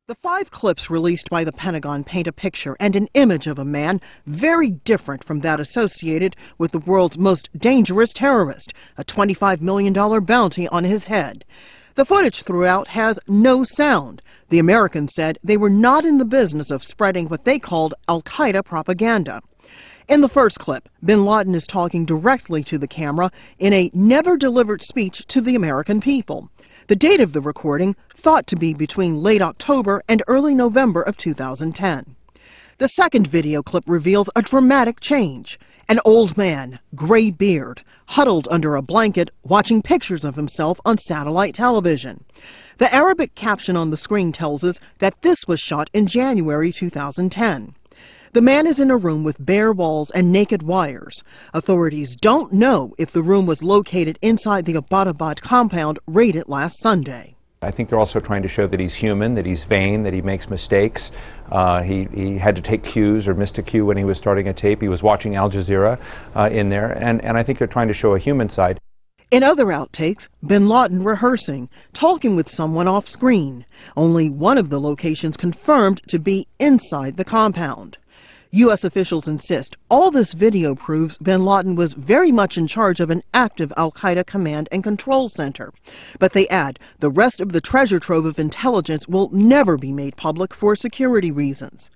The 5 clips released by the Pentagon paint a picture and an image of a man very different from that associated with the world's most dangerous terrorist, a $25 million bounty on his head. The footage throughout has no sound. The Americans said they were not in the business of spreading what they called al-Qaeda propaganda. In the first clip, bin Laden is talking directly to the camera in a never-delivered speech to the American people. The date of the recording thought to be between late October and early November of 2010. The second video clip reveals a dramatic change. An old man, gray beard, huddled under a blanket watching pictures of himself on satellite television. The Arabic caption on the screen tells us that this was shot in January 2010. The man is in a room with bare walls and naked wires. Authorities don't know if the room was located inside the Abbottabad compound raided last Sunday. I think they're also trying to show that he's human, that he's vain, that he makes mistakes. He had to take cues or missed a cue when he was starting a tape. He was watching Al Jazeera in there, and I think they're trying to show a human side. In other outtakes, bin Laden rehearsing, talking with someone off screen. Only one of the locations confirmed to be inside the compound. U.S. officials insist all this video proves bin Laden was very much in charge of an active al-Qaeda command and control center. But they add the rest of the treasure trove of intelligence will never be made public for security reasons.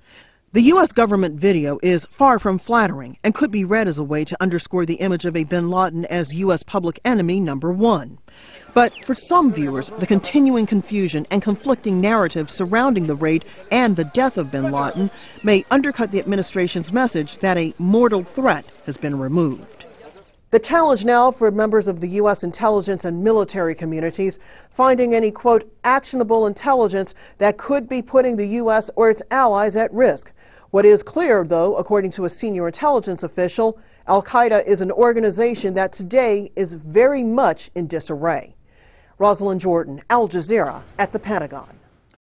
The U.S. government video is far from flattering and could be read as a way to underscore the image of a bin Laden as U.S. public enemy number one. But for some viewers, the continuing confusion and conflicting narratives surrounding the raid and the death of bin Laden may undercut the administration's message that a mortal threat has been removed. The challenge now for members of the U.S. intelligence and military communities finding any, quote, actionable intelligence that could be putting the U.S. or its allies at risk. What is clear, though, according to a senior intelligence official, al-Qaeda is an organization that today is very much in disarray. Rosalind Jordan, Al Jazeera at the Pentagon.